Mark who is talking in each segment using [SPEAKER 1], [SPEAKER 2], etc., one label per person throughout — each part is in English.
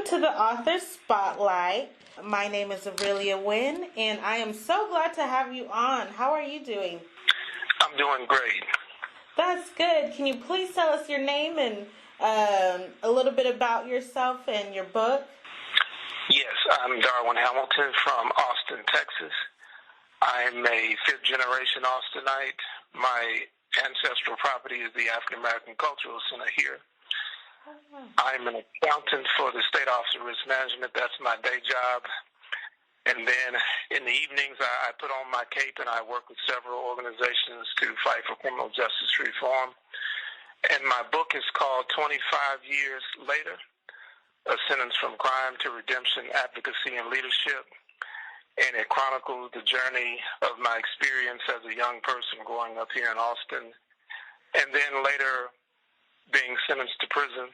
[SPEAKER 1] to the Author Spotlight. My name is Winn, and I am so glad to have you on. How are you doing?
[SPEAKER 2] I'm doing great.
[SPEAKER 1] That's good. Can you please tell us your name and a little bit about yourself and your book?
[SPEAKER 2] Yes, I'm Darwin Hamiliton from Austin, Texas. I'm a fifth-generation Austinite. My ancestral property is the African American Cultural Center here. I'm an accountant for the State Office of Risk Management. That's my day job. And then in the evenings, I put on my cape and I work with several organizations to fight for criminal justice reform. And my book is called 25 Years Later, A Sentence from Crime to Redemption, Advocacy, and Leadership. And it chronicles the journey of my experience as a young person growing up here in Austin, and then later being sentenced to prison.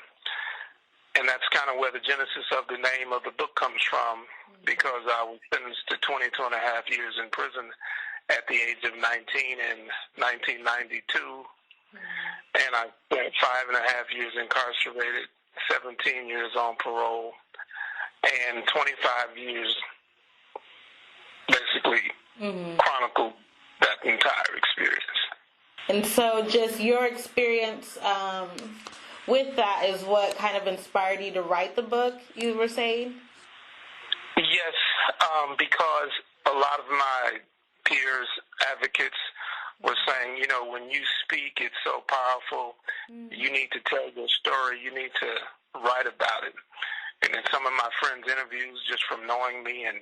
[SPEAKER 2] And that's kind of where the genesis of the name of the book comes from, because I was sentenced to 22 and a half years in prison at the age of 19 in 1992. And I spent 5.5 years incarcerated, 17 years on parole, and 25 years basically chronicled that entire experience.
[SPEAKER 1] And so just your experience with that is what kind of inspired you to write the book, you were saying?
[SPEAKER 2] Yes, because a lot of my peers, advocates, were saying, you know, when you speak, it's so powerful. You need to tell your story. You need to write about it. And in some of my friends' interviews, just from knowing me and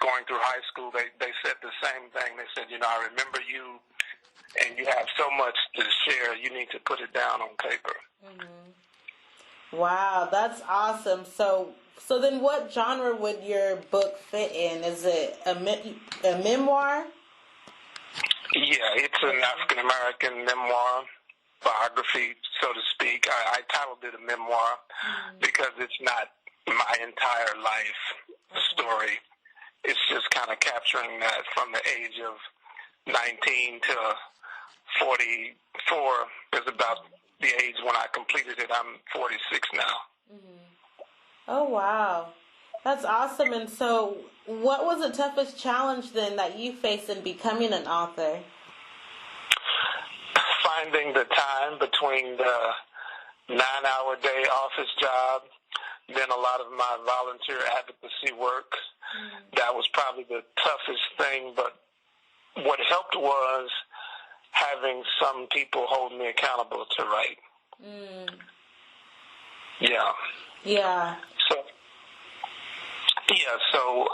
[SPEAKER 2] going through high school, they said the same thing. They said, you know, I remember you, and you have so much to share. You need to put it down on paper.
[SPEAKER 1] Wow, that's awesome. So then what genre would your book fit in? Is it a memoir?
[SPEAKER 2] Yeah, it's an African-American memoir, biography, so to speak. I titled it a memoir because it's not my entire life story. It's just kind of capturing that from the age of 19 to 44 is about the age when I completed it. I'm 46 now.
[SPEAKER 1] Oh, wow. That's awesome. And so what was the toughest challenge then that you faced in becoming an author?
[SPEAKER 2] Finding the time between the 9-hour day office job, then a lot of my volunteer advocacy work. That was probably the toughest thing, but what helped was having some people hold me accountable to write.
[SPEAKER 1] Yeah.
[SPEAKER 2] So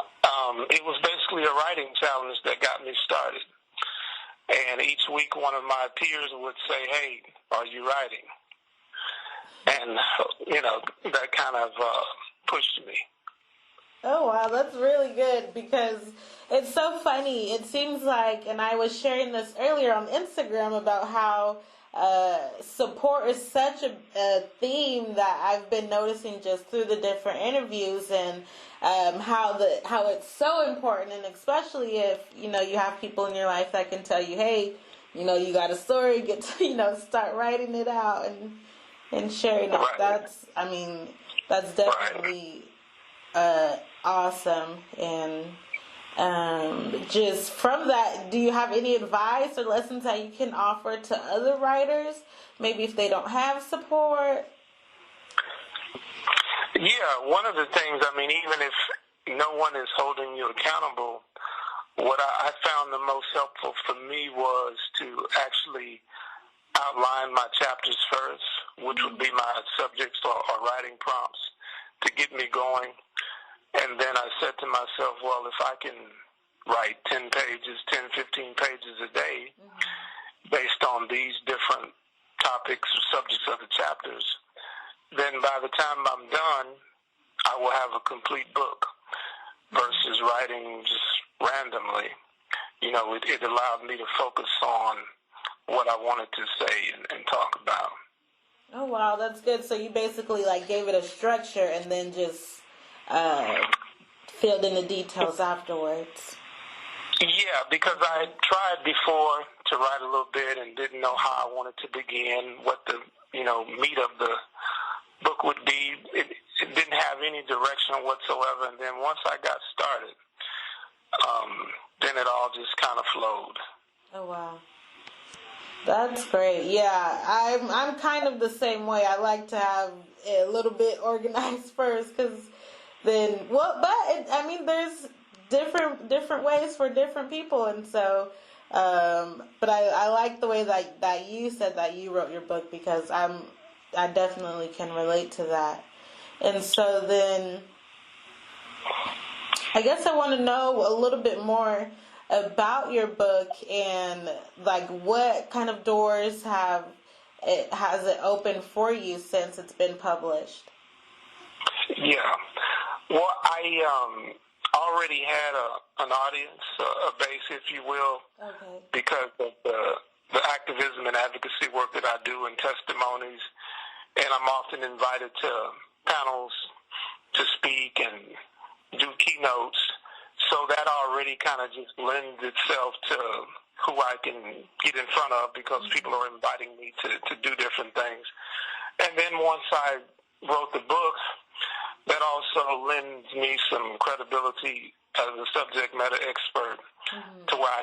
[SPEAKER 2] it was basically a writing challenge that got me started. And each week one of my peers would say, hey, are you writing? And, you know, that kind of pushed me.
[SPEAKER 1] Oh, wow, that's really good because it's so funny. It seems like, and I was sharing this earlier on Instagram about how support is such a theme that I've been noticing just through the different interviews, and how it's so important, and especially if, you know, you have people in your life that can tell you, hey, you know, you got a story, get to, you know, start writing it out and sharing it.
[SPEAKER 2] Right.
[SPEAKER 1] That's definitely awesome. And just from that, do you have any advice or lessons that you can offer to other writers, maybe if they don't have support?
[SPEAKER 2] Yeah, one of the things, I mean, even if no one is holding you accountable, what I found the most helpful for me was to actually outline my chapters first, which would be my subjects or writing prompts to get me going. And then I said to myself, well, if I can write 10 pages, 10, 15 pages a day based on these different topics or subjects of the chapters, then by the time I'm done, I will have a complete book versus writing just randomly. You know, it allowed me to focus on what I wanted to say and talk about.
[SPEAKER 1] Oh, wow, that's good. So you basically like gave it a structure and then just filled in the details afterwards.
[SPEAKER 2] Yeah, because I tried before to write a little bit and didn't know how I wanted to begin, what the meat of the book would be. It didn't have any direction whatsoever. And then once I got started, then it all just kind of flowed.
[SPEAKER 1] Oh, wow. That's great. Yeah, I'm kind of the same way. I like to have it a little bit organized first, because then, there's different ways for different people, and so, but I like the way that you said that you wrote your book, because I definitely can relate to that. And so then, I guess I want to know a little bit more about your book, and like what kind of doors has it opened for you since it's been published?
[SPEAKER 2] Yeah. Well, I already had an audience, a base, if you will,
[SPEAKER 1] Okay.
[SPEAKER 2] because of the activism and advocacy work that I do and testimonies, and I'm often invited to panels to speak and do keynotes. So that already kind of just lends itself to who I can get in front of, because people are inviting me to do different things. And then once I wrote the book, that also lends me some credibility as a subject matter expert, to where I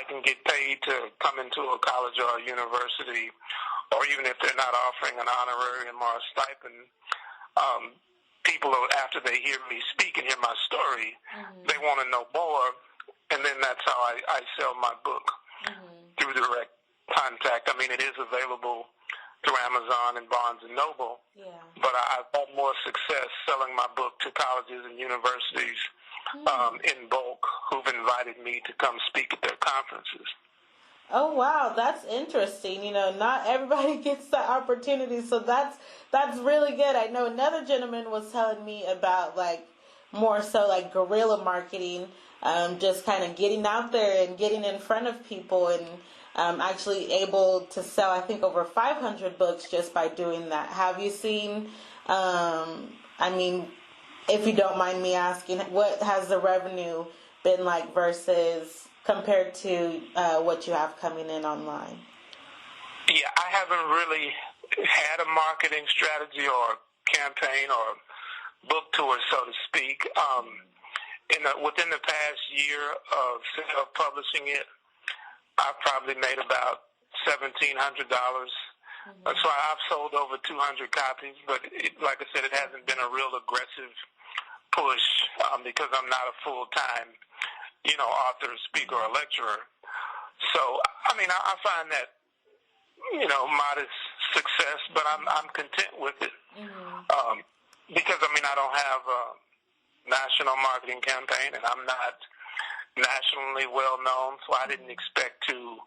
[SPEAKER 2] can get paid to come into a college or a university, or even if they're not offering an honorarium or a stipend, people, after they hear me speak and hear my story, they want to know more, and then that's how I sell my book, through direct contact. I mean, it is available through Amazon and Barnes & Noble, but I've had more success selling my book to colleges and universities in bulk, who've invited me to come speak at their conferences.
[SPEAKER 1] Oh, wow, that's interesting. Not everybody gets that opportunity, so that's really good. I know another gentleman was telling me about, like, more so like guerrilla marketing, just kind of getting out there and getting in front of people, and actually able to sell, I think, over 500 books just by doing that. Have you seen, if you don't mind me asking, what has the revenue been like versus compared to what you have coming in online?
[SPEAKER 2] Yeah, I haven't really had a marketing strategy or campaign or book tour, so to speak. Within the past year of self-publishing it, I've probably made about $1,700. So I've sold over 200 copies, but like I said, it hasn't been a real aggressive push, because I'm not a full-time author, speaker, or lecturer. So, I find that, modest success, but I'm content with it. Because, I don't have a national marketing campaign, and I'm not nationally well known, so I didn't expect to,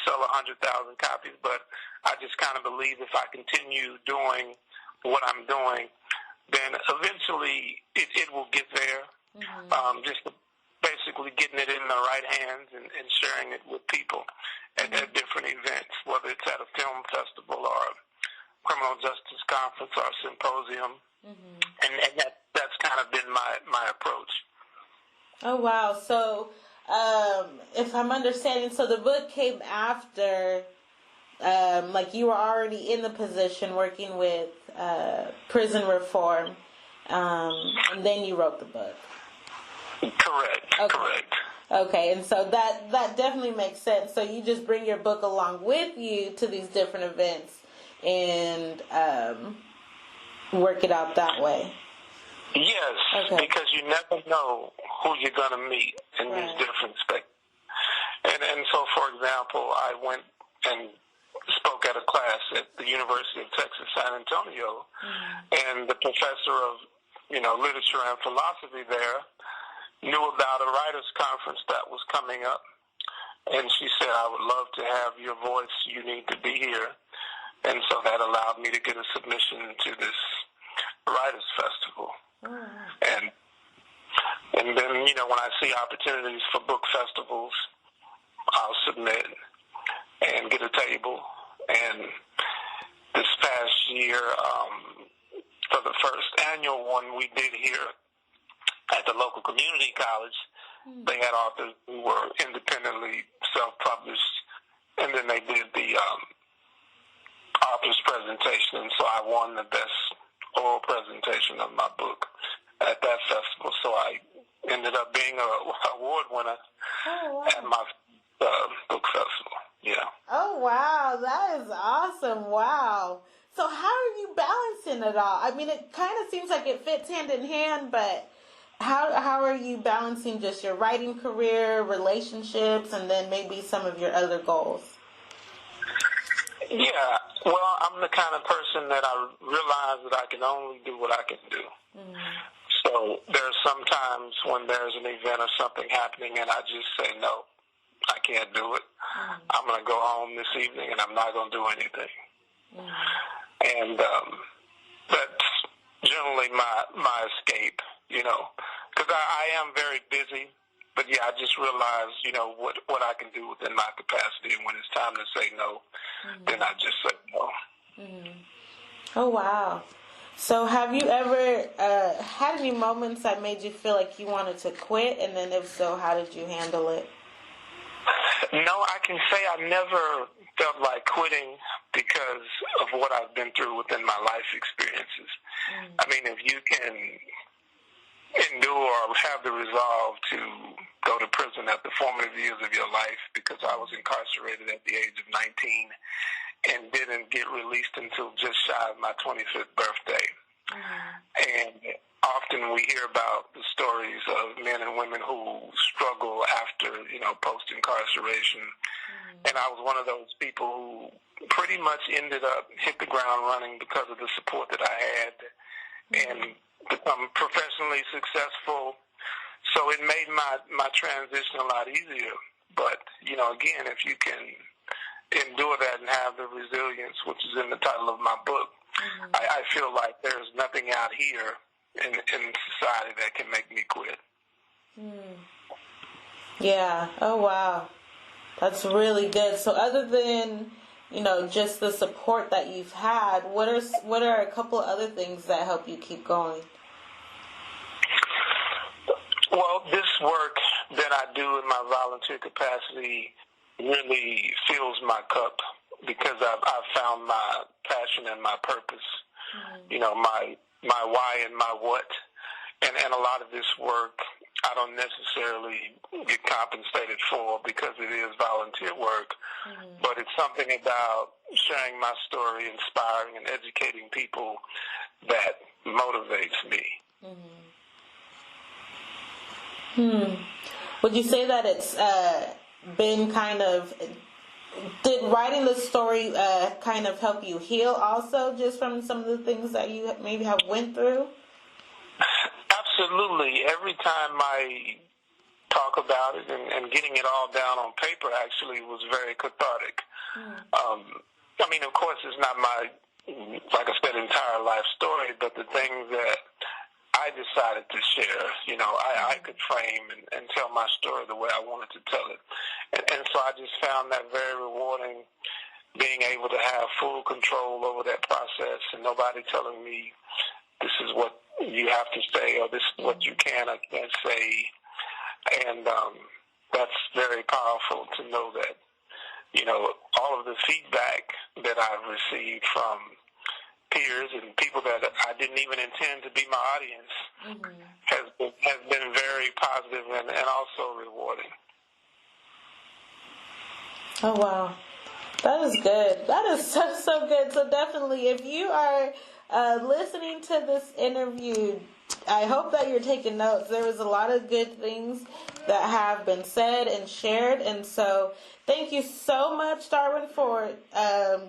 [SPEAKER 2] sell 100,000 copies, but I just kind of believe if I continue doing what I'm doing, then eventually it will get there. Just basically getting it in the right hands and sharing it with people at different events, whether it's at a film festival or a criminal justice conference or symposium. And that's kind of been my approach.
[SPEAKER 1] Oh, wow. So, if I'm understanding, so the book came after, like you were already in the position working with prison reform, and then you wrote the book.
[SPEAKER 2] Correct.
[SPEAKER 1] Okay.
[SPEAKER 2] Correct.
[SPEAKER 1] Okay, and so that definitely makes sense. So you just bring your book along with you to these different events and work it out that way.
[SPEAKER 2] Yes, because you never know who you're going to meet in these different spaces. And so, for example, I went and spoke at a class at the University of Texas, San Antonio, and the professor of, literature and philosophy there knew about a writers' conference that was coming up, and she said, I would love to have your voice. You need to be here. And so that allowed me to get a submission to this writers' festival. And then, when I see opportunities for book festivals, I'll submit and get a table. And this past year, for the first annual one we did here at the local community college, they had authors who were independently self-published, and then they did the author's presentation, and so I won the best oral presentation of my book at that festival. So I ended up being an award winner at my book festival. Yeah.
[SPEAKER 1] Oh, wow. That is awesome. Wow. So how are you balancing it all? I mean, it kind of seems like it fits hand in hand, but how are you balancing just your writing career, relationships, and then maybe some of your other goals?
[SPEAKER 2] Yeah, well, I'm the kind of person that I realize that I can only do what I can do. Mm-hmm. So there's sometimes when there's an event or something happening and I just say, no, I can't do it. Mm-hmm. I'm going to go home this evening and I'm not going to do anything. Mm-hmm. And that's generally my escape, because I am very busy. But yeah, I just realized, what I can do within my capacity, and when it's time to say no, mm-hmm. then I just say no.
[SPEAKER 1] Mm-hmm. Oh, wow. So have you ever had any moments that made you feel like you wanted to quit? And then if so, how did you handle it?
[SPEAKER 2] No, I can say I never felt like quitting because of what I've been through within my life experiences. Mm-hmm. I mean, if you can endure or have the resolve to go to prison at the formative years of your life, because I was incarcerated at the age of 19 and didn't get released until just shy of my 25th birthday. Mm-hmm. And often we hear about the stories of men and women who struggle after, post-incarceration. Mm-hmm. And I was one of those people who pretty much ended up hit the ground running because of the support that I had. Mm-hmm. And become professionally successful. So it made my transition a lot easier. But, again, if you can endure that and have the resilience, which is in the title of my book, mm-hmm. I feel like there's nothing out here in society that can make me quit.
[SPEAKER 1] Mm. Yeah. Oh, wow. That's really good. So other than just the support that you've had, what are a couple of other things that help you keep going?
[SPEAKER 2] Well, this work that I do in my volunteer capacity really fills my cup because I've found my passion and my purpose, mm-hmm. My why and my what. And a lot of this work I don't necessarily get compensated for because it is volunteer work, mm-hmm. but it's something about sharing my story, inspiring and educating people that motivates me.
[SPEAKER 1] Mm-hmm. Would you say that it's been did writing the story kind of help you heal also, just from some of the things that you maybe have went through?
[SPEAKER 2] Absolutely. Every time I talk about it and getting it all down on paper actually was very cathartic. I mean, of course, it's not my, like I said, entire life story, but the things that I decided to share, I could frame and tell my story the way I wanted to tell it. And so I just found that very rewarding, being able to have full control over that process and nobody telling me this is what you have to say or this is what you can or can't say. And that's very powerful to know that, all of the feedback that I've received from peers and people that I didn't even intend to be my audience, mm-hmm. has been very positive and also rewarding.
[SPEAKER 1] Oh, wow. That is good. That is so good. So definitely, if you are listening to this interview, I hope that you're taking notes. There was a lot of good things that have been said and shared, and so thank you so much, Darwin, for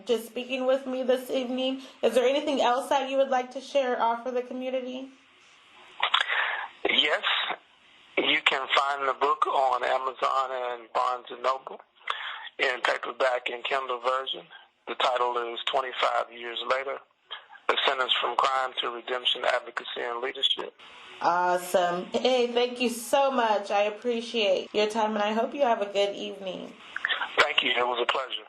[SPEAKER 1] just speaking with me this evening. Is there anything else that you would like to share or offer the community?
[SPEAKER 2] Yes. You can find the book on Amazon and Barnes & Noble in paperback and Kindle version. The title is 25 Years Later, A Sentence from Crime to Redemption, Advocacy, and Leadership.
[SPEAKER 1] Awesome. Hey, thank you so much. I appreciate your time, and I hope you have a good evening.
[SPEAKER 2] Thank you. It was a pleasure.